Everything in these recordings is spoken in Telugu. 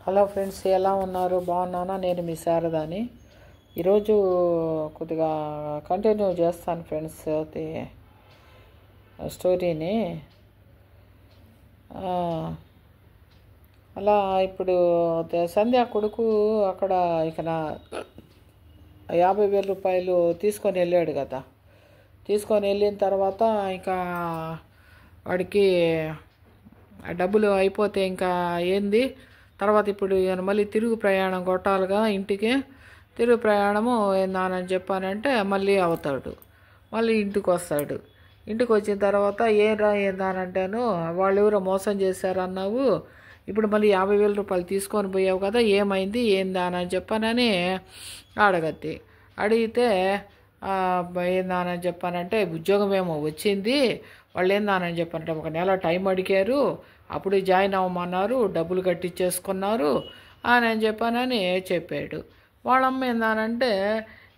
హలో ఫ్రెండ్స్, ఎలా ఉన్నారు? బాగున్నానా? నేను మీ శారదాని. ఈరోజు కొద్దిగా కంటిన్యూ చేస్తాను ఫ్రెండ్స్ అది స్టోరీని. అలా ఇప్పుడు సంధ్య కొడుకు అక్కడ ఇక 50,000 రూపాయలు తీసుకొని వెళ్ళాడు కదా. తీసుకొని వెళ్ళిన తర్వాత ఇంకా వాడికి డబ్బులు అయిపోతే ఇంకా ఏంది తర్వాత ఇప్పుడు మళ్ళీ తిరుగు ప్రయాణం కొట్టాలిగా ఇంటికి. తిరుగు ప్రయాణము ఏందానని చెప్పానంటే మళ్ళీ అవుతాడు, మళ్ళీ ఇంటికి వస్తాడు. ఇంటికి వచ్చిన తర్వాత ఏందానంటాను, వాళ్ళు ఎవరో మోసం చేశారన్నావు, ఇప్పుడు మళ్ళీ 50,000 రూపాయలు తీసుకొని పోయావు కదా, ఏమైంది ఏందానని చెప్పానని అడగద్ది. అడిగితే ఏందానని చెప్పానంటే ఉద్యోగం ఏమో వచ్చింది, వాళ్ళు ఏందానని చెప్పానంటే 1 నెల టైం అడిగారు, అప్పుడు జాయిన్ అవ్వమన్నారు, డబ్బులు కట్టించేసుకున్నారు అని చెప్పానని చెప్పాడు. వాళ్ళమ్మ ఏందానంటే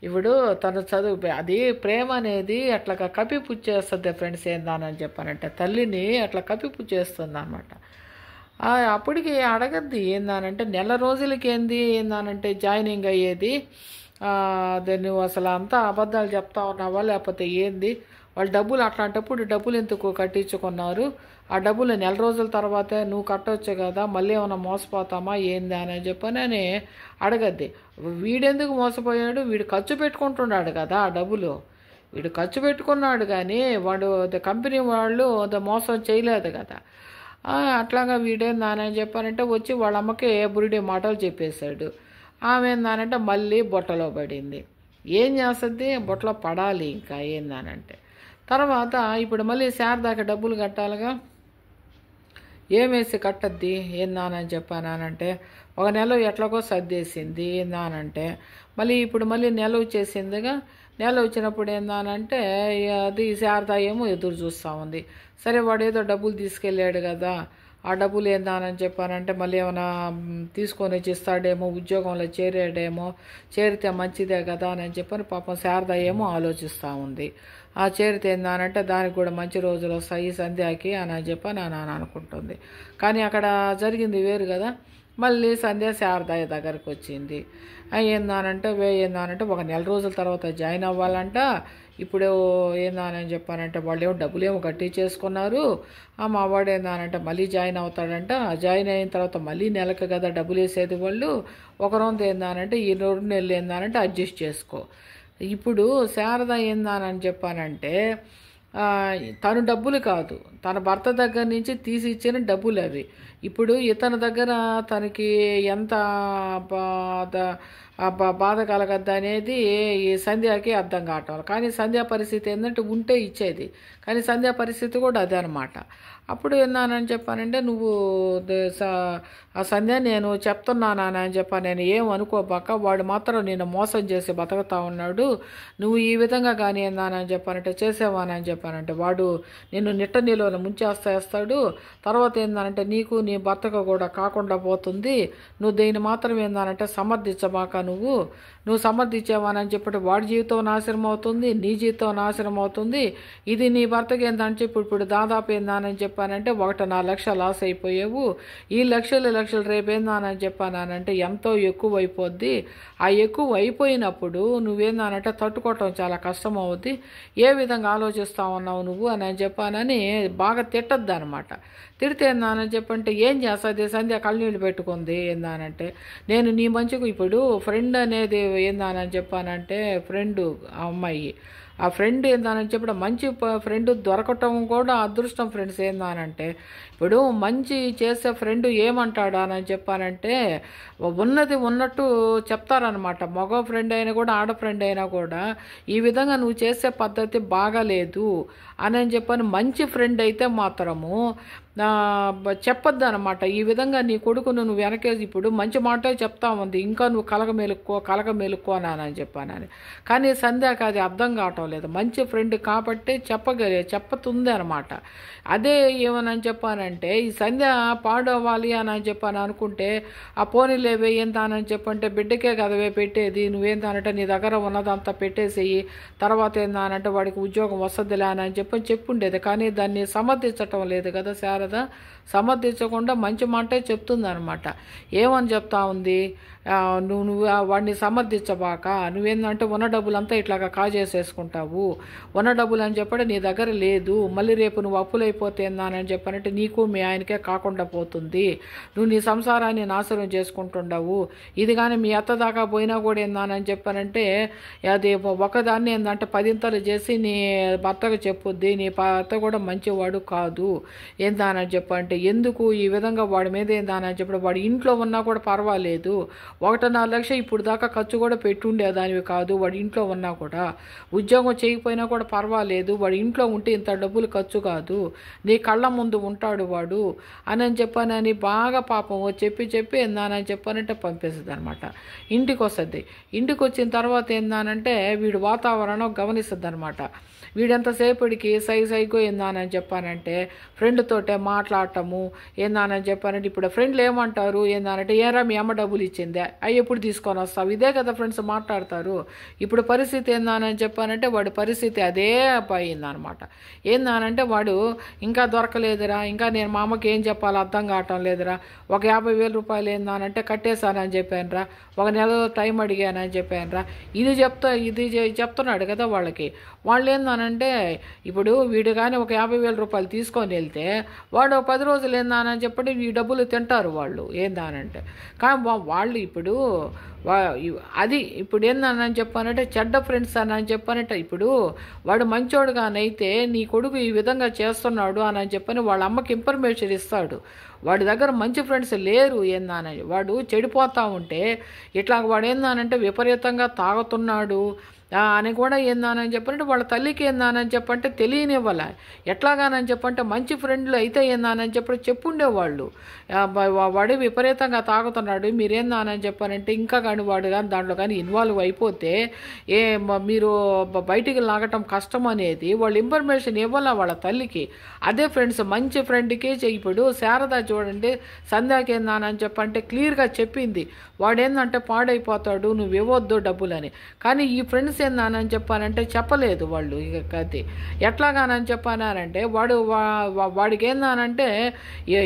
ఇప్పుడు తను చదువు అది ప్రేమ అనేది అట్లా కప్పిపుచ్చేస్తుంది ఫ్రెండ్స్. ఏందానని చెప్పానంటే తల్లిని అట్లా కప్పిపుచ్చేస్తుంది అనమాట. అప్పటికి అడగద్ది ఏందానంటే నెల రోజులకి ఏందానంటే జాయినింగ్ అయ్యేది, నువ్వు అసలు అంతా అబద్ధాలు చెప్తా ఉన్నావా లేకపోతే ఏంది, వాళ్ళు డబ్బులు అట్లాంటప్పుడు డబ్బులు ఎందుకు కట్టించుకున్నారు, ఆ డబ్బులు నెల రోజుల తర్వాతే నువ్వు కట్టవచ్చు కదా, మళ్ళీ ఏమైనా మోసపోతామా ఏంది అని చెప్పని అడగద్ది. వీడెందుకు మోసపోయాడు, వీడు ఖర్చు పెట్టుకుంటున్నాడు కదా ఆ డబ్బులు, వీడు ఖర్చు పెట్టుకున్నాడు కానీ వాడు కంపెనీ వాళ్ళు మోసం చేయలేదు కదా. అట్లాగా వీడేందానని చెప్పానంటే వచ్చి వాళ్ళ అమ్మకి బురిడి మాటలు చెప్పేశాడు. ఆమె ఏందానంటే మళ్ళీ బుట్టలో పడింది. ఏం చేస్తుంది, బుట్టలో పడాలి ఇంకా ఏందానంటే. తర్వాత ఇప్పుడు మళ్ళీ శారదాకి డబ్బులు కట్టాలిగా, ఏమేసి కట్టద్ది ఏందానని చెప్పానంటే 1 నెల ఎట్లాగో సర్దేసింది ఏందానంటే మళ్ళీ ఇప్పుడు మళ్ళీ నెల వచ్చేసిందిగా. నెల వచ్చినప్పుడు ఏందానంటే అది శారదా ఏమో ఎదురు చూస్తూ ఉంది. సరే వాడు ఏదో డబ్బులు తీసుకెళ్ళాడు కదా, ఆ డబ్బులు ఏందానని చెప్పానంటే మళ్ళీ ఏమైనా తీసుకొని వచ్చి ఇస్తాడేమో, ఉద్యోగంలో చేరాడేమో, చేరితే మంచిదే కదా అని చెప్పని పాపం శారదా ఏమో ఆలోచిస్తూ ఉంది. ఆ చేరితే ఏందానంటే దానికి కూడా మంచి రోజులు వస్తాయి సంధ్యాకి అని చెప్పని అనుకుంటుంది. కానీ అక్కడ జరిగింది వేరు కదా. మళ్ళీ సంధ్య శారద దగ్గరికి వచ్చింది. ఏందానంటే 1 నెల రోజుల తర్వాత జాయిన్ అవ్వాలంట. ఇప్పుడు ఏందానని చెప్పానంటే వాళ్ళు ఏమో డబ్బులు ఏమో కట్టించేసుకున్నారు, మా వాడు ఏందానంటే మళ్ళీ జాయిన్ అవుతాడంట. జాయిన్ అయిన తర్వాత మళ్ళీ నెలకు కదా డబ్బులు వేసేది వాళ్ళు, ఒక రోజు ఏందానంటే ఈ 2 నెలలు ఏందానంటే అడ్జస్ట్ చేసుకో. ఇప్పుడు శారద ఏందానని చెప్పానంటే తను డబ్బులు కాదు, తన భర్త దగ్గర నుంచి తీసి ఇచ్చిన డబ్బులు అవి. ఇప్పుడు ఇతని దగ్గర తనకి ఎంత బాధ కలగద్దు అనేది ఈ సంధ్యాకి అర్థం కావటం. కానీ సంధ్యా పరిస్థితి ఏంటంటే ఉంటే ఇచ్చేది, కానీ సంధ్యా పరిస్థితి కూడా అదే అనమాట. అప్పుడు ఏందానని చెప్పానంటే నువ్వు ఆ సంధ్య నేను చెప్తున్నానా అని చెప్పా, నేను ఏం అనుకోబాక, వాడు మాత్రం నేను మోసం చేసి బతుకుతా ఉన్నాడు, నువ్వు ఈ విధంగా కానీ ఏందానని చెప్పానంటే చేసేవానని చెప్పానంటే వాడు నిన్ను నిట్ట నీళ్ళలో ముంచేస్తాడు. తర్వాత ఏందానంటే నీకు నీ భర్తకు కూడా కాకుండా పోతుంది, నువ్వు దీన్ని మాత్రం ఏందానంటే సమర్థించబాక, నువ్వు సమర్థించేవానని చెప్పి వాడి జీవితం నాశనం అవుతుంది, నీ జీవితం నాశనం అవుతుంది. ఇది నీ భర్తకి ఏంటంటే ఇప్పుడు దాదాపు ఏందానని చెప్పానంటే 1.5 లక్షలు లాస్ అయిపోయావు, ఈ లక్షలు రేపు ఏందానని చెప్పానంటే ఎంతో ఎక్కువ అయిపోద్ది. ఆ ఎక్కువ అయిపోయినప్పుడు నువ్వేందానంటే తట్టుకోవటం చాలా కష్టం అవుద్ది, ఏ విధంగా ఆలోచిస్తా ఉన్నావు నువ్వు అని చెప్పానని బాగా తిట్టద్దు అనమాట. తిడితే ఏందానని చెప్పంటే ఏం చేస్తుంది సంధ్య కళ్ళనీళ్ళు పెట్టుకుంది. ఏందానంటే నేను నీ మంచిగా ఇప్పుడు ఫ్రెండ్ అనేది ఏందానని చెప్పానంటే ఫ్రెండ్ ఆ అమ్మాయి, ఆ ఫ్రెండ్ ఏందానని చెప్పడం మంచి ఫ్రెండ్ దొరకటం కూడా అదృష్టం ఫ్రెండ్స్. ఏందానంటే ఇప్పుడు మంచి చేసే ఫ్రెండ్ ఏమంటాడా అని చెప్పానంటే ఉన్నది ఉన్నట్టు చెప్తారనమాట. మగ ఫ్రెండ్ అయినా కూడా ఆడ ఫ్రెండ్ అయినా కూడా ఈ విధంగా నువ్వు చేసే పద్ధతి బాగాలేదు అని చెప్పని మంచి ఫ్రెండ్ అయితే మాత్రము చెప్పొద్దు అనమాట. ఈ విధంగా నీ కొడుకును నువ్వు వెనకేసి ఇప్పుడు మంచి మాటే చెప్తా ఉంది, ఇంకా నువ్వు కలగ మెలుక్కో అని చెప్పానని. కానీ సంధ్యాకి అది అర్థం కావటం లేదు. మంచి ఫ్రెండ్ కాబట్టి చెప్పుతుంది అనమాట. అదే ఏమని చెప్పానంటే ఈ సంధ్య పాడవ్వాలి అని చెప్పాను అనుకుంటే ఆ పోనీలేవే ఏందానని చెప్పంటే బిడ్డకే కదవే పెట్టేది, నువ్వేందానంటే నీ దగ్గర ఉన్నదంతా పెట్టేసేయి, తర్వాత ఏందానంటే వాడికి ఉద్యోగం వస్తుందిలే అని చెప్పుండేది. కానీ దాన్ని సమర్థించటం లేదు కదా శారద. సమర్థించకుండా మంచి మాటే చెప్తుంది అనమాట. ఏమని చెప్తా ఉంది, నువ్వు వాడిని సమర్థించబాక, నువ్వేందంటే ఉన్న డబ్బులంతా ఇట్లాగా కాజేసేసుకుంటావు, ఉన్న డబ్బులు అని చెప్పంటే నీ దగ్గర లేదు, మళ్ళీ రేపు నువ్వు అప్పులైపోతే ఏందానని చెప్పానంటే నీకు మీ ఆయనకే కాకుండా పోతుంది, నువ్వు నీ సంసారాన్ని నాశనం చేసుకుంటుండవు, ఇది కానీ మీ అత్త దాకా పోయినా కూడా ఏందానని చెప్పానంటే అది ఒకదాన్ని ఏందంటే 10 చేసి నీ భర్తకు చెప్పుద్ది, నీ భర్త కూడా మంచివాడు కాదు ఏందానని చెప్పంటే, ఎందుకు ఈ విధంగా వాడి మీద ఏందానని చెప్పడం, వాడి ఇంట్లో ఉన్నా కూడా పర్వాలేదు, 1.5 లక్షలు ఇప్పుడు దాకా ఖర్చు కూడా పెట్టుండేదానివి కాదు, వాడి ఇంట్లో ఉన్నా కూడా, ఉద్యోగం చేయకపోయినా కూడా పర్వాలేదు, వాడి ఇంట్లో ఉంటే ఇంత డబ్బులు ఖర్చు కాదు, నీ కళ్ళ ముందు ఉంటాడు వాడు అని చెప్పానని బాగా పాపం చెప్పి ఏందానని చెప్పానంటే పంపేస్తుంది అనమాట. ఇంటికి వస్తుంది. ఇంటికి వచ్చిన తర్వాత ఏందానంటే వీడు వాతావరణం గమనిస్తుంది అనమాట. వీడెంతసేపటికి సైగో ఏందానని చెప్పానంటే ఫ్రెండ్ తోటే మాట్లాడటము ఏందానని చెప్పానంటే, ఇప్పుడు ఫ్రెండ్లు ఏమంటారు ఏందానంటే, ఏరా మీ అమ్మ డబ్బులు ఇచ్చిందే, అవి ఎప్పుడు తీసుకొని వస్తావు, ఇదే కదా ఫ్రెండ్స్ మాట్లాడతారు. ఇప్పుడు పరిస్థితి ఏందానని చెప్పానంటే వాడి పరిస్థితి అదే అయిందనమాట. ఏందానంటే వాడు ఇంకా దొరకలేదురా, ఇంకా నేను మా అమ్మకి ఏం చెప్పాలో అర్థం కావటం లేదురా, ఒక 50,000 రూపాయలు ఏందానంటే కట్టేశానని చెప్పానురా, ఒక నెల టైం అడిగానని చెప్పానురా, ఇది చెప్తున్నాడు కదా వాళ్ళకి. వాళ్ళు ఏందానంటే ఇప్పుడు వీడు కానీ ఒక 50,000 రూపాయలు తీసుకొని వెళ్తే వాడు 10 రోజులు ఏందానని చెప్పండి ఈ డబ్బులు తింటారు వాళ్ళు ఏందానంటే. కానీ వాళ్ళు ఇప్పుడు అది ఇప్పుడు ఏందని చెప్పానంటే చెడ్డ ఫ్రెండ్స్ అని చెప్పానంటే, ఇప్పుడు వాడు మంచోడుగానైతే నీ కొడుకు ఈ విధంగా చేస్తున్నాడు అని చెప్పని వాళ్ళ అమ్మకి ఇన్ఫర్మేషన్ ఇస్తాడు. వాడి దగ్గర మంచి ఫ్రెండ్స్ లేరు ఏందానని, వాడు చెడిపోతూ ఉంటే ఇట్లా వాడు ఏందానంటే విపరీతంగా తాగుతున్నాడు అని కూడా ఏందానని చెప్పంటే వాళ్ళ తల్లికి ఏందానని చెప్పంటే తెలియనివ్వాల. ఎట్లాగానని చెప్పంటే మంచి ఫ్రెండ్లు అయితే ఏందానని చెప్పి చెప్పుండేవాళ్ళు, వాడు విపరీతంగా తాగుతున్నాడు మీరేందానని చెప్పానంటే ఇంకా కానీ వాడు కానీ దాంట్లో కానీ ఇన్వాల్వ్ అయిపోతే మీరు బయటికి లాగటం కష్టం అనేది వాళ్ళు ఇన్ఫర్మేషన్ ఇవ్వాల వాళ్ళ తల్లికి. అదే ఫ్రెండ్స్ మంచి ఫ్రెండ్కి ఇప్పుడు శారద చూడండి సంధ్యాకి ఏందానని చెప్పంటే క్లియర్గా చెప్పింది, వాడేందంటే పాడైపోతాడు నువ్వు ఇవ్వద్దు డబ్బులని. కానీ ఈ ఫ్రెండ్స్ ఏందానని చెప్పానంటే చెప్పలేదు వాళ్ళు. ఇక కథ ఎట్లాగానని చెప్పానంటే వాడికి ఏందానంటే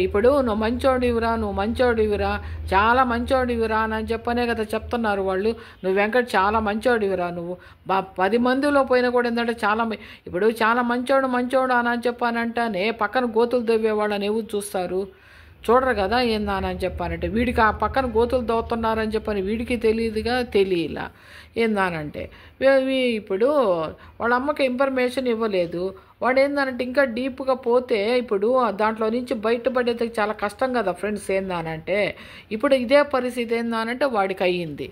ఇప్పుడు నువ్వు మంచోడివిరా చాలా మంచోడివిరా అని చెప్పనే కదా చెప్తున్నారు వాళ్ళు. నువ్వు వెంకట చాలా మంచోడివిరా, నువ్వు 10 మందిలో పోయినా కూడా ఏంటంటే ఇప్పుడు చాలా మంచోడు అని చెప్పానంటేనే పక్కన గోతులు దవ్వే వాళ్ళని ఎవరు చూస్తారు, చూడరు కదా ఏందానని చెప్పానంటే. వీడికి ఆ పక్కన గోతులు దవ్వుతున్నారని చెప్పని వీడికి తెలియలా ఏందానంటే. ఇప్పుడు వాళ్ళ అమ్మకి ఇన్ఫర్మేషన్ ఇవ్వలేదు. వాడు ఏందానంటే ఇంకా డీప్గా పోతే ఇప్పుడు దాంట్లో నుంచి బయటపడేది చాలా కష్టం కదా ఫ్రెండ్స్ ఏందానంటే. ఇప్పుడు ఇదే పరిస్థితి ఏందానంటే వాడికి అయ్యింది.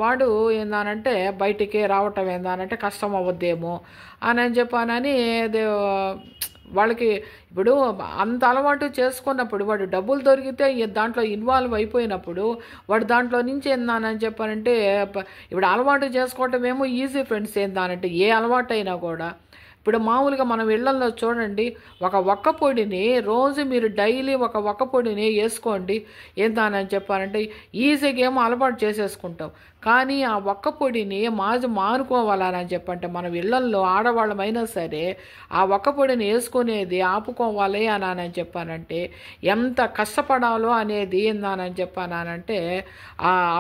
వాడు ఏందానంటే బయటికి రావటం ఏందానంటే కష్టం అవ్వద్దేమో అని చెప్పానని వాళ్ళకి ఇప్పుడు అంత అలవాటు చేసుకున్నప్పుడు వాడు డబ్బులు దొరికితే దాంట్లో ఇన్వాల్వ్ అయిపోయినప్పుడు వాడు దాంట్లో నుంచి ఏందానని చెప్పానంటే ఇప్పుడు అలవాటు చేసుకోవటం ఏమో ఈజీ ఫ్రెండ్స్ ఏందానంటే ఏ అలవాటు అయినా కూడా. ఇప్పుడు మామూలుగా మనం ఇళ్లలో చూడండి, ఒక ఒక్క పొడిని రోజు మీరు డైలీ ఒక ఒక్క పొడిని వేసుకోండి ఏందానని చెప్పారంటే ఈజీగా ఏమో అలవాటు చేసేసుకుంటాం. కానీ ఆ ఒక్క పొడిని మానుకోవాలని చెప్పంటే మనం ఇళ్లల్లో ఆడవాళ్ళమైనా సరే ఆ ఒక్క పొడిని వేసుకునేది ఆపుకోవాలి అని చెప్పానంటే ఎంత కష్టపడాలో అనేది ఏందానని చెప్పానంటే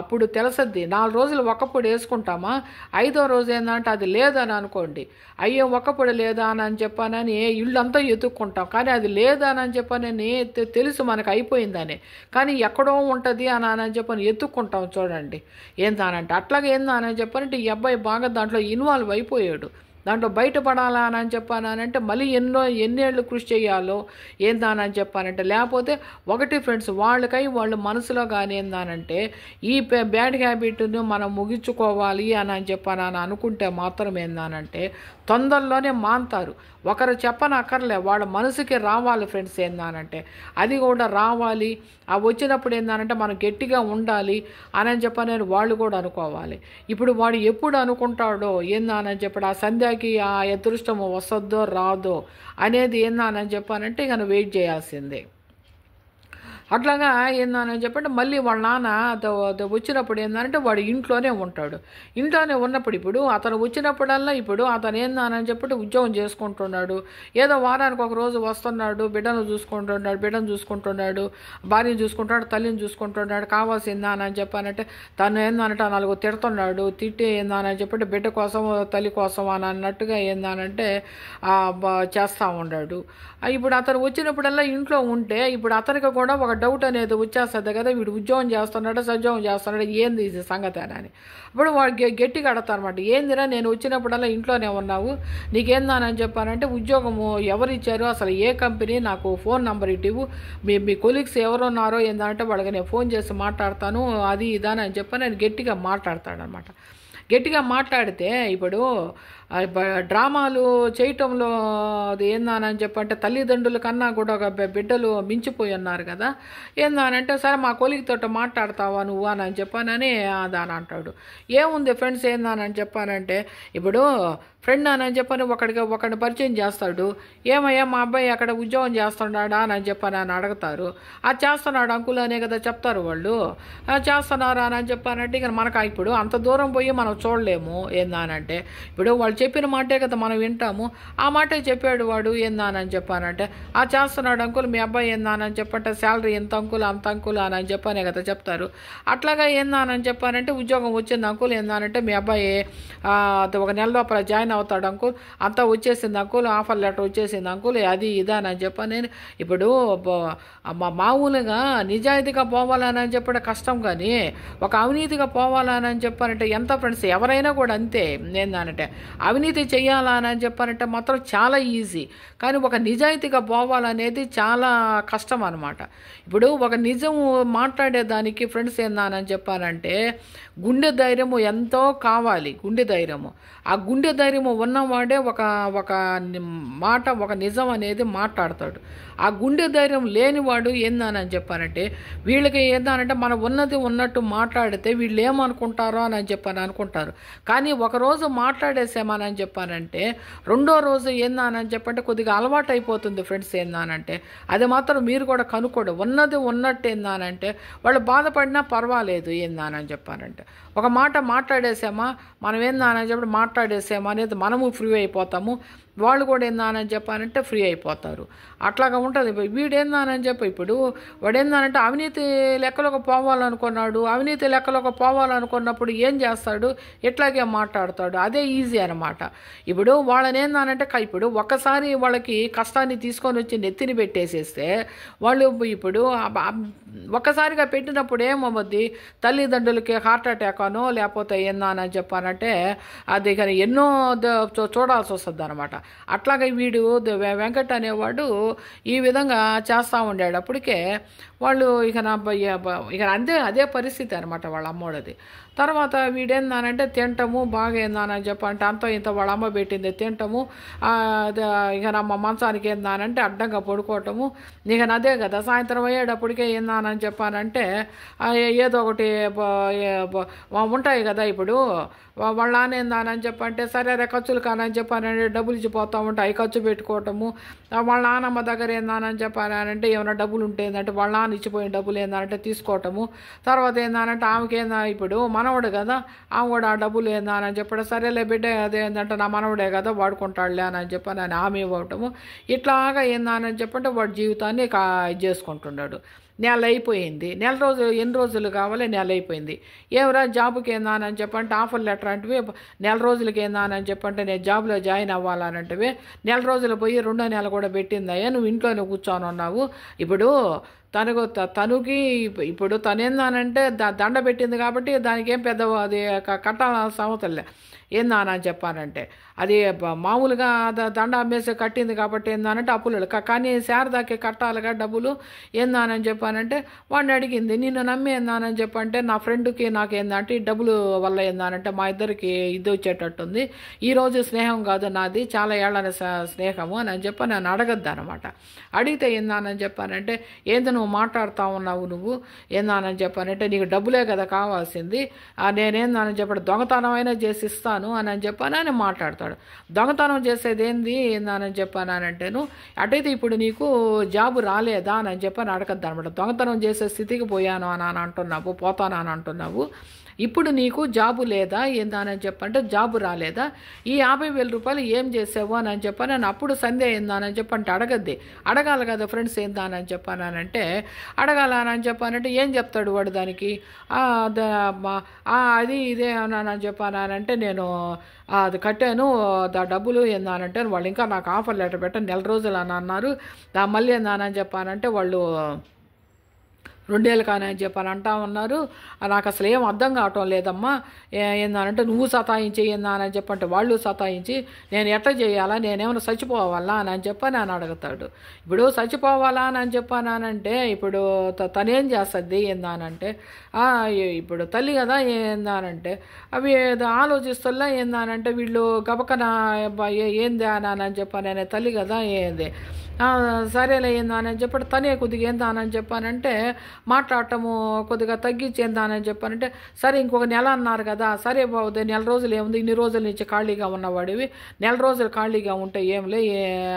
అప్పుడు తెలుసద్ది. 4 రోజులు ఒక్క పొడి వేసుకుంటామా, 5వ రోజు ఏందంటే అది లేదని అనుకోండి, అయ్యో ఒక్క పొడి లేదా అని చెప్పానని ఇళ్ళంతా ఎత్తుక్కుంటాం. కానీ అది లేదని చెప్పానని తెలుసు మనకు అయిపోయిందని, కానీ ఎక్కడో ఉంటుంది అని చెప్పని ఎత్తుక్కుంటాం చూడండి ఏందానంటే. అట్లాగే ఏందని చెప్పానంటే ఈ అబ్బాయి బాగా దాంట్లో ఇన్వాల్వ్ అయిపోయాడు. దాంట్లో బయటపడాలని చెప్పానంటే మళ్ళీ ఎన్నేళ్ళు కృషి చేయాలో ఏందానని చెప్పానంటే. లేకపోతే ఒకటి ఫ్రెండ్స్ వాళ్ళ మనసులో కానీ ఏందానంటే ఈ బ్యాడ్ హ్యాబిట్ను మనం ముగించుకోవాలి అని చెప్పానని అనుకుంటే మాత్రం ఏందానంటే తొందరలోనే మాంతారు. ఒకరు చెప్పనక్కర్లే, వాళ్ళ మనసుకి రావాలి ఫ్రెండ్స్ ఏందానంటే. అది కూడా రావాలి. ఆ వచ్చినప్పుడు ఏందానంటే మనం గట్టిగా ఉండాలి అని చెప్పని వాళ్ళు కూడా అనుకోవాలి. ఇప్పుడు వాడు ఎప్పుడు అనుకుంటాడో ఏందానని చెప్పాడు, ఆ సంధ్యాకి ఆ అదృష్టము వస్తుందో రాదో అనేది ఏందానని చెప్పానంటే ఇక వెయిట్ చేయాల్సిందే. అట్లాగా ఏందని చెప్పంటే మళ్ళీ వాళ్ళ నాన్న వచ్చినప్పుడు ఏంటంటే వాడు ఇంట్లోనే ఉంటాడు. ఇంట్లోనే ఉన్నప్పుడు ఇప్పుడు అతను వచ్చినప్పుడల్లా ఇప్పుడు అతను ఏందని చెప్పంటే ఉద్యోగం చేసుకుంటున్నాడు. ఏదో వారానికి ఒక రోజు వస్తున్నాడు, బిడ్డను చూసుకుంటున్నాడు, భార్యను చూసుకుంటున్నాడు, తల్లిని చూసుకుంటున్నాడు. కావాల్సిందా అని చెప్పానంటే తను ఏందనంటే నలుగురు తిడుతున్నాడు. తిట్టి ఏందని చెప్పంటే బిడ్డ కోసం తల్లి కోసం అని అన్నట్టుగా ఏందనంటే చేస్తూ ఉన్నాడు. ఇప్పుడు అతను వచ్చినప్పుడల్లా ఇంట్లో ఉంటే ఇప్పుడు అతనికి కూడా ఒక డౌట్ అనేది వచ్చేస్తుంది కదా, వీడు ఉద్యోగం చేస్తున్నాడు, సద్యోగం చేస్తున్నాడు, ఏంది ఇది సంగతి అని. ఇప్పుడు వాడు గట్టిగా అడతారనమాట, ఏందిరా నేను వచ్చినప్పుడల్లా ఇంట్లోనే ఉన్నావు, నీకేందని చెప్పానంటే ఉద్యోగము ఎవరిచ్చారు, అసలు ఏ కంపెనీ, నాకు ఫోన్ నెంబర్ ఇటివు, మీ కొలీగ్స్ ఎవరున్నారో ఏందంటే వాళ్ళకి నేను ఫోన్ చేసి మాట్లాడతాను, అది ఇదని అని చెప్పి నేను గట్టిగా మాట్లాడతాడనమాట. గట్టిగా మాట్లాడితే ఇప్పుడు డ్రామాలు చేయటంలో అది ఏందని చెప్పంటే తల్లిదండ్రుల కన్నా కూడా ఒక బిడ్డలు మించిపోయి ఉన్నారు కదా, ఏందనంటే సరే మా కొలిగితో మాట్లాడతావా నువ్వు అని చెప్పానని దాని అంటాడు. ఏముంది ఫ్రెండ్స్ ఏందని చెప్పానంటే ఇప్పుడు ఫ్రెండ్ అని చెప్పని ఒకడిని పరిచయం చేస్తాడు. ఏమయ్యా మా అబ్బాయి అక్కడ ఉద్యోగం చేస్తున్నాడా అని చెప్పని అని అడుగుతారు. అది చేస్తున్నాడు అంకుల్ అనే కదా చెప్తారు వాళ్ళు. చేస్తున్నారా అని చెప్పానంటే ఇక మనకు ఇప్పుడు అంత దూరం పోయి మనం చూడలేము. ఏందానంటే ఇప్పుడు వాళ్ళు చెప్పిన మాటే కదా మనం వింటాము. ఆ మాటే చెప్పాడు వాడు. ఏందానని చెప్పానంటే చేస్తున్నాడు అంకుల్, మీ అబ్బాయి ఏందానని చెప్పంటే శాలరీ ఎంత అంకుల్ అంత అంకుల్ అని చెప్పనే కదా చెప్తారు. అట్లాగా ఏందానని చెప్పానంటే ఉద్యోగం వచ్చింది అంకుల్, ఏందానంటే మీ అబ్బాయి ఒక నెల లోపల జాయిన్ అవుతాడు అంకుల్, అంతా వచ్చేసింది అంకుల్, ఆఫర్ లెటర్ వచ్చేసింది అంకుల్, అది ఇదని చెప్పని నేను ఇప్పుడు మామూలుగా నిజాయితీగా పోవాలని చెప్పడం కష్టం, కానీ ఒక అవినీతిగా పోవాలని చెప్పానంటే ఎంత ఫ్రెండ్స్ ఎవరైనా కూడా అంతే. ఏందనంటే అవినీతి చేయాలని చెప్పానంటే మాత్రం చాలా ఈజీ, కానీ ఒక నిజాయితీగా పోవాలనేది చాలా కష్టం అనమాట. ఇప్పుడు ఒక నిజం మాట్లాడేదానికి ఫ్రెండ్స్ ఏందని చెప్పానంటే గుండె ధైర్యము ఎంతో కావాలి. గుండె ధైర్యము, ఆ గుండె ధైర్యము ఉన్నవాడే ఒక మాట, ఒక నిజం అనేది మాట్లాడతాడు. ఆ గుండె ధైర్యం లేనివాడు ఏందని చెప్పానంటే వీళ్ళకి ఏందనంటే మనం ఉన్నది ఉన్నట్టు మాట్లాడితే వీళ్ళు ఏమనుకుంటారో అని చెప్పని అనుకుంటారు. కానీ ఒకరోజు మాట్లాడేసామని చెప్పానంటే రెండో రోజు ఏందని చెప్పంటే కొద్దిగా అలవాటు అయిపోతుంది ఫ్రెండ్స్. ఏందనంటే అది మాత్రం మీరు కూడా కనుక్కోండి. ఉన్నది ఉన్నట్టు ఏందనంటే వాళ్ళు బాధపడినా పర్వాలేదు. ఏందని చెప్పానంటే ఒక మాట మాట్లాడేసామా, మనం ఏందని చెప్పి మాట్లాడేసామా అనేది మనము ఫ్రీ అయిపోతాము, వాళ్ళు కూడా ఏందని చెప్పానంటే ఫ్రీ అయిపోతారు. అట్లాగా ఉంటుంది. వీడేందని చెప్పి ఇప్పుడు వాడేందనంటే అవినీతి లెక్కలోకి పోవాలనుకున్నాడు. అవినీతి లెక్కలోకి పోవాలనుకున్నప్పుడు ఏం చేస్తాడు, ఇట్లాగే మాట్లాడతాడు. అదే ఈజీ అనమాట. ఇప్పుడు వాళ్ళని ఏందనంటే ఇప్పుడు ఒక్కసారి వాళ్ళకి కష్టాన్ని తీసుకొని వచ్చి నెత్తిని పెట్టేసేస్తే వాళ్ళు ఇప్పుడు ఒక్కసారిగా పెట్టినప్పుడు ఏమవుద్ది, తల్లిదండ్రులకి హార్ట్ అటాక్ అనో లేకపోతే ఏందని చెప్పానంటే అది కానీ ఎన్నో చూడాల్సి వస్తుంది అనమాట. అట్లాగే వీడు వెంకట్ అనేవాడు ఈ విధంగా చేస్తూ ఉండాడు. అప్పటికే వాళ్ళు ఇక అదే పరిస్థితి అనమాట వాళ్ళ అమ్మోడది. తర్వాత వీడేందానంటే తింటము బాగా ఏందానని చెప్పంటే అంత ఇంత వాళ్ళ అమ్మ పెట్టింది తింటము, ఇక నమ్మ మంచానికి ఏందానంటే అడ్డంగా పడుకోవటము. ఇక అదే కదా సాయంత్రం అయ్యేటప్పటికే ఏందానని చెప్పానంటే ఏదో ఒకటి ఉంటాయి కదా. ఇప్పుడు వాళ్ళ నాన్న ఏందానని చెప్పంటే సరే ఖర్చులు కానని చెప్పానంటే డబ్బులు ఇచ్చిపోతూ ఉంటాయి, ఖర్చు పెట్టుకోవటము. వాళ్ళ నాన్నమ్మ దగ్గర ఏందానని చెప్పానంటే ఏమైనా డబ్బులు ఉంటేందంటే వాళ్ళ నాన్న ఇచ్చిపోయిన డబ్బులు ఏందానంటే తీసుకోవటము. తర్వాత ఏందానంటే ఆమెకి ఇప్పుడు మనవడు కదా, ఆమె కూడా ఆ డబ్బులు ఏందని చెప్పడం సరేలే బిడ్డ అదేంటంటే నా మనవడే కదా వాడుకుంటాడులే అని చెప్పని ఆయన ఆమె ఇవ్వటము. ఇట్లాగా ఏందని చెప్పంటే వాడి జీవితాన్ని చేసుకుంటున్నాడు. నెల అయిపోయింది. ఎన్ని రోజులు కావాలి, నెల అయిపోయింది. ఏమరా జాబుకి ఏందని చెప్పంటే ఆఫర్ లెటర్ అంటివి నెల రోజులకి ఏందని చెప్పంటే నేను జాబ్లో జాయిన్ అవ్వాలనంటివి నెల రోజులు పోయి 2వ నెల కూడా పెట్టిందయ్యా, నువ్వు ఇంట్లోనే కూర్చొని ఉన్నావు. ఇప్పుడు తనుకి ఇప్పుడు తనేందానంటే దండ పెట్టింది కాబట్టి దానికి ఏం పెద్ద అది కట్టాల్సిన అవసరంలే. ఏందని చెప్పానంటే అది మామూలుగా దండ అమ్మేసి కట్టింది కాబట్టి ఏందనంటే అప్పులు, కానీ శారదాకి కట్టాలిగా డబ్బులు. ఏందని చెప్పానంటే వాడిని అడిగింది, నిన్ను నమ్మి ఏందని చెప్పంటే నా ఫ్రెండ్కి నాకు ఏందంటే ఈ డబ్బులు వల్ల ఏందనంటే మా ఇద్దరికి ఇది వచ్చేటట్టుంది, ఈరోజు స్నేహం కాదు నాది చాలా ఏళ్ళ స్నేహము అని చెప్పి నేను అడగద్దు అనమాట. అడిగితే ఏందని చెప్పానంటే ఏంది నువ్వు మాట్లాడుతూ ఉన్నావు నువ్వు ఏందానని చెప్పానంటే నీకు డబ్బులే కదా కావాల్సింది, నేనేందానని చెప్పాడు దొంగతనం అయినా చేసి ఇస్తాను అని చెప్పానని మాట్లాడతాడు. దొంగతనం చేసేది ఏంది ఏందానని చెప్పానంటేను అటైతే ఇప్పుడు నీకు జాబు రాలేదా అని చెప్పని అడగద్దు అనమాట. దొంగతనం చేసే స్థితికి పోయాను అని అంటున్నావు, పోతాను అని అంటున్నావు, ఇప్పుడు నీకు జాబు లేదా ఏందానని చెప్పంటే జాబు రాలేదా, ఈ 50,000 రూపాయలు ఏం చేసావు అని చెప్పాను. నేను అప్పుడు సంధ్య ఏందానని చెప్పంటే అడగద్ది, అడగాలి కదా ఫ్రెండ్స్ ఏందానని చెప్పానంటే అడగాలని చెప్పానంటే ఏం చెప్తాడు వాడు దానికి, అది ఇదే అని చెప్పానంటే నేను అది కట్టాను డబ్బులు ఏందానంటే వాళ్ళు ఇంకా నాకు ఆఫర్ లెటర్ పెట్టాను 1 నెల రోజులు అని అన్నారు. మళ్ళీ ఏందానని చెప్పానంటే వాళ్ళు 2 ఏళ్ళు కానీ అని చెప్పని అంటా ఉన్నారు. నాకు అసలు ఏం అర్థం కావటం లేదమ్మా, ఏందానంటే నువ్వు సతాయించి ఏందని చెప్పంటే వాళ్ళు సతాయించి నేను ఎట్లా చేయాలా, నేనేమైనా చచ్చిపోవాలా అని చెప్పని నేను అడుగుతాడు. ఇప్పుడు చచ్చిపోవాలా అని చెప్పానంటే ఇప్పుడు తనేం చేస్తుంది ఏందానంటే ఇప్పుడు తల్లి కదా ఏందానంటే అవి ఆలోచిస్తుల్లా ఏందానంటే వీళ్ళు గబకన ఏంది అని చెప్పాను, నేను తల్లి కదా ఏంది సరేలే ఏందానని చెప్పాడు. తనే కొద్దిగా ఏందానని చెప్పానంటే మాట్లాడటము కొద్దిగా తగ్గించి ఏందానని చెప్పానంటే సరే ఇంకొక నెల అన్నారు కదా, సరే బాగుంది 1 నెల రోజులు ఏముంది, ఇన్ని రోజుల నుంచి ఖాళీగా ఉన్నవాడివి 1 నెల రోజులు ఖాళీగా ఉంటే ఏంలే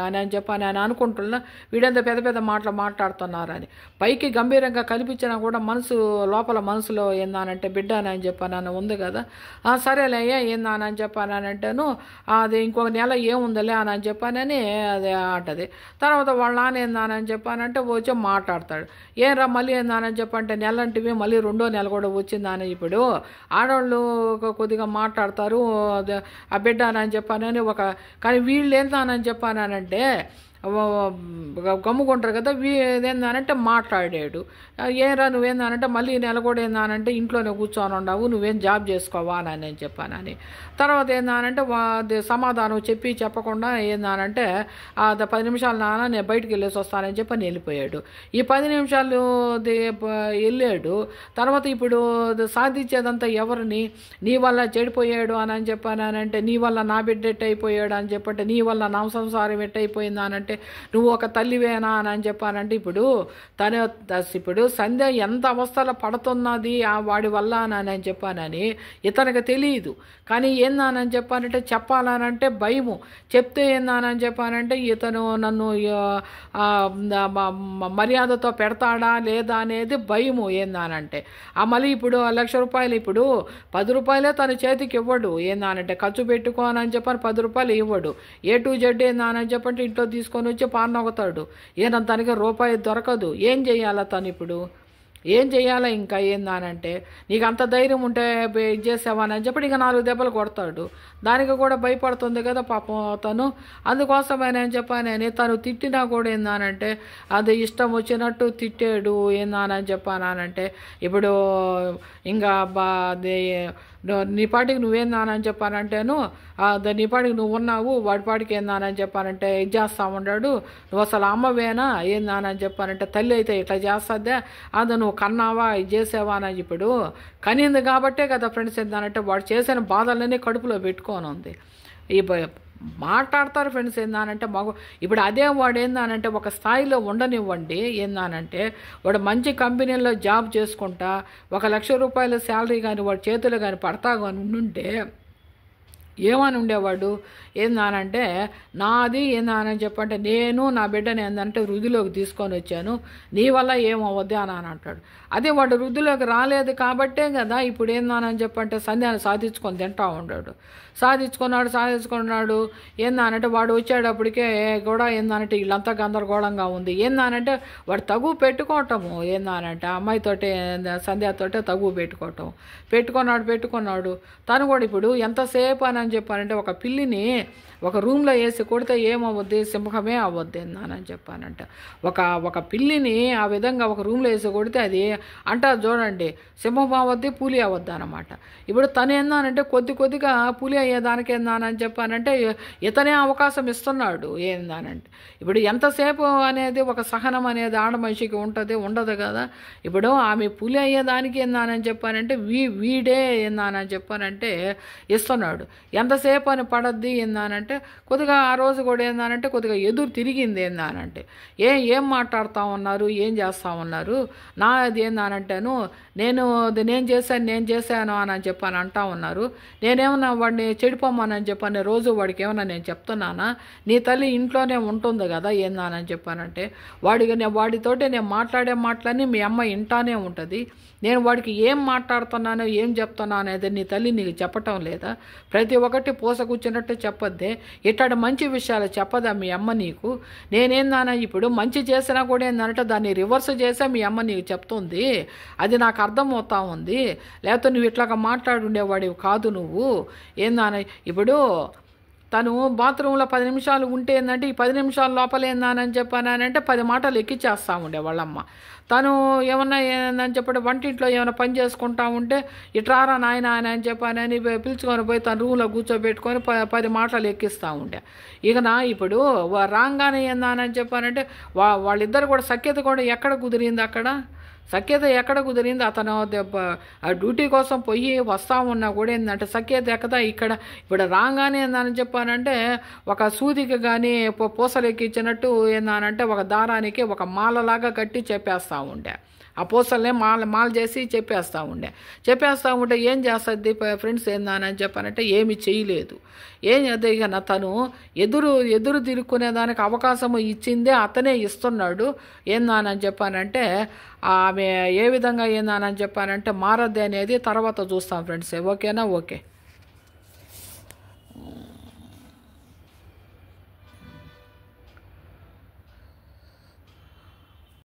అని చెప్పాను అని అనుకుంటున్నా, వీడంత పెద్ద పెద్ద మాటలు మాట్లాడుతున్నారని పైకి గంభీరంగా కనిపించినా కూడా లోపల మనసులో ఏందానంటే బిడ్డ అని చెప్పానని ఉంది కదా, సరేలే ఏందానని చెప్పానంటేను అది ఇంకొక నెల ఏముందిలే అని చెప్పానని అది అంటది. తర్వాత వాళ్ళ నాన్న ఏందానని చెప్పానంటే వచ్చి మాట్లాడతాడు. ఏరా మళ్ళీ ఏందానని చెప్పంటే నెలంటివి మళ్ళీ 2వ నెల కూడా వచ్చిందని ఇప్పుడు ఆడవాళ్ళు కొద్దిగా మాట్లాడతారు ఆ బిడ్డ అని చెప్పానని కానీ వీళ్ళు ఏందానని చెప్పానంటే గమ్ముకుంటారు కదా, ఏందానంటే మాట్లాడాడు. ఏరా నువ్వేందానంటే మళ్ళీ నెల కూడా ఏందానంటే ఇంట్లోనే కూర్చొని ఉండవు, నువ్వేం జాబ్ చేసుకోవా అని నేను చెప్పానని. తర్వాత ఏందానంటే సమాధానం చెప్పకుండా ఏందానంటే 10 నిమిషాలు నాన్న నేను బయటికి వెళ్ళేసి వస్తానని చెప్పని వెళ్ళిపోయాడు. ఈ 10 నిమిషాలు వెళ్ళాడు. తర్వాత ఇప్పుడు సాధించేదంతా ఎవరిని, నీ వల్ల చెడిపోయాడు అని చెప్పానంటే నీ వల్ల నా బిడ్డ ఎట్టయిపోయాడు అని చెప్పంటే నీ వల్ల నా సంసారం ఎట్టయిపోయిందా అనంటే నువ్వు ఒక తల్లివేనా అని చెప్పానంటే ఇప్పుడు సంధ్య ఎంత అవస్థలో పడుతున్నది వాడి వల్ల అని చెప్పానని ఇతనికి తెలియదు. కానీ ఏందానని చెప్పానంటే చెప్పాలనంటే భయము, చెప్తే ఏందానని చెప్పానంటే ఇతను నన్ను మర్యాదతో పెడతాడా లేదా అనేది భయము ఏందానంటే. మళ్ళీ ఇప్పుడు 1,00,000 రూపాయలు ఇప్పుడు 10 రూపాయలే తన చేతికి ఇవ్వడు ఏందానంటే ఖర్చు పెట్టుకోనని చెప్పని 10 రూపాయలు ఇవ్వడు. A to Z ఏందానని చెప్పంటే ఇంట్లో తీసుకొని వచ్చి పానొగుతాడు. తనకి రూపాయి దొరకదు. ఏం చెయ్యాలా తను ఇప్పుడు, ఏం చెయ్యాలా ఇంకా ఏందానంటే నీకు అంత ధైర్యం ఉంటే చేసావని చెప్పి ఇక 4 దెబ్బలు కొడతాడు. దానికి కూడా భయపడుతుంది కదా పాపం తను. అందుకోసమని చెప్పానని తను తిట్టినా కూడా ఏందానంటే అది ఇష్టం వచ్చినట్టు తిట్టాడు ఏందానని చెప్పానంటే ఇప్పుడు ఇంకా నీ పాటికి నువ్వేందానని చెప్పానంటేను నీ పాటికి నువ్వు ఉన్నావు, వాడి పాటికి ఏందానని చెప్పానంటే ఇది చేస్తా ఉన్నాడు. నువ్వు అసలు అమ్మవేనా ఏందానని చెప్పానంటే తల్లి అయితే ఇట్లా చేస్తుందే, నువ్వు కన్నావా ఇది చేసావా అని ఇప్పుడు కనింది కాబట్టే కదా ఫ్రెండ్స్ ఏందానంటే వాడు చేసిన బాధలన్నీ కడుపులో పెట్టుకొని ఉంది. మాట్లాడతారు ఫ్రెండ్స్ ఏందానంటే ఇప్పుడు అదే వాడు ఏందానంటే ఒక స్థాయిలో ఉండనివ్వండి ఏందానంటే వాడు మంచి కంపెనీల్లో జాబ్ చేసుకుంటా 1,00,000 రూపాయల శాలరీ కానీ వాడి చేతులు కానీ పడతా కానీ ఉండుంటే ఏమని ఉండేవాడు ఏందానంటే నాది ఏందానని చెప్పంటే నేను నా బిడ్డని ఏందంటే వృద్ధిలోకి తీసుకొని వచ్చాను, నీ వల్ల ఏమవద్దు అని అంటాడు. అదే వాడు వృద్ధిలోకి రాలేదు కాబట్టే కదా ఇప్పుడు ఏందానని చెప్పంటే సంధ్యాన్ని సాధించుకొని తింటా ఉన్నాడు. సాధించుకున్నాడు ఏందానంటే వాడు వచ్చేటప్పటికే కూడా ఏందానంటే వీళ్ళంతా గందరగోళంగా ఉంది. ఏందానంటే వాడు తగు పెట్టుకోవటము ఏందానంటే అమ్మాయితోటే సంధ్యతోటే తగు పెట్టుకున్నాడు. తను కూడా ఇప్పుడు ఎంతసేపు అని చెప్పానంటే ఒక పిల్లిని ఒక రూమ్లో వేసి కొడితే ఏమవుద్ది, సింహమే అవ్వద్ది అని చెప్పానంట. ఒక పిల్లిని ఆ విధంగా ఒక రూమ్లో వేసి కొడితే అది అంటారు చూడండి సింహం అవ్వద్ది పులి అవద్దు అనమాట. ఇప్పుడు తను ఏందానంటే కొద్దిగా పులి అయ్యేదానికి ఏందానని చెప్పానంటే ఇతనే అవకాశం ఇస్తున్నాడు ఏందానంటే. ఇప్పుడు ఎంతసేపు అనేది ఒక సహనం అనేది ఆడ మనిషికి ఉండదు కదా. ఇప్పుడు ఆమె పులి అయ్యేదానికి ఏందానని చెప్పానంటే వీడే ఏందానని చెప్పానంటే ఇస్తున్నాడు. ఎంతసేపు అని పడద్ది ఏందానంటే కొద్దిగా ఆ రోజు కూడా ఏందానంటే కొద్దిగా ఎదురు తిరిగింది ఏందానంటే ఏం మాట్లాడుతూ ఉన్నారు, ఏం చేస్తూ ఉన్నారు, అది ఏందానంటేను నేను చేశాను అని చెప్పని అంటా ఉన్నారు. నేనేమన్నా వాడిని చెడిపోమని చెప్పని రోజు వాడికి ఏమన్నా నేను చెప్తున్నానా? నీ తల్లి ఇంట్లోనే ఉంటుంది కదా ఏందానని చెప్పానంటే వాడితోటి నేను మాట్లాడే మాటలన్నీ మీ అమ్మ ఇంటానే ఉంటుంది. నేను వాడికి ఏం మాట్లాడుతున్నానో ఏం చెప్తున్నాను అనేది నీ తల్లి నీకు చెప్పటం లేదా? ప్రతి ఒక్కటి పూసకూర్చున్నట్టు చెప్పొద్దే, ఇట్లాంటి మంచి విషయాలు చెప్పదా మీ అమ్మ నీకు? నేనేందానా ఇప్పుడు మంచి చేసినా కూడా ఏందంటే దాన్ని రివర్స్ చేసే మీ అమ్మ నీకు చెప్తుంది. అది నాకు అర్థమవుతా ఉంది. లేకపోతే నువ్వు ఇట్లాగా మాట్లాడుండేవాడివి కాదు నువ్వు. ఏందానా ఇప్పుడు తను బాత్రూంలో 10 నిమిషాలు ఉంటే ఏంటంటే ఈ 10 నిమిషాల లోపల ఏందానని చెప్పానంటే 10 మాటలు ఎక్కిచ్చేస్తూ ఉండే వాళ్ళమ్మ. తను ఏమన్నా ఏందని చెప్పి వంటింట్లో ఏమైనా పని చేసుకుంటా ఉంటే ఇట్రారా నాయన అని చెప్పానని పిలుచుకొని పోయి తన రూమ్లో కూర్చోబెట్టుకొని 10 మాటలు ఎక్కిస్తూ ఉండే. ఇప్పుడు రాగానే ఏందానని చెప్పానంటే వాళ్ళిద్దరు కూడా సఖ్యత కూడా ఎక్కడ కుదిరింది? సఖ్యత ఎక్కడ కుదిరింది? అతను డ్యూటీ కోసం పోయి వస్తూ ఉన్నా కూడా ఏంటంటే సఖ్యత ఎక్కదా ఇక్కడ. ఇప్పుడు రాగానే ఏందని చెప్పానంటే ఒక సూదికి కానీ పూసలెక్కించినట్టు ఏందనంటే ఒక దారానికి ఒక మాలలాగా కట్టి చెప్పేస్తూ ఉండే. ఆ పూసల్నే మాల చేసి చెప్పేస్తూ ఉంటే ఏం చేస్తుంది ఫ్రెండ్స్ ఏందని చెప్పానంటే ఏమి చేయలేదు. ఏం ఇక తను ఎదురు తిరుక్కునేదానికి అవకాశం ఇచ్చిందే అతనే ఇస్తున్నాడు. ఏందానని చెప్పానంటే ఆమె ఏ విధంగా ఏందానని చెప్పానంటే మారద్ది అనేది తర్వాత చూస్తాం ఫ్రెండ్స్. ఓకేనా? ఓకే.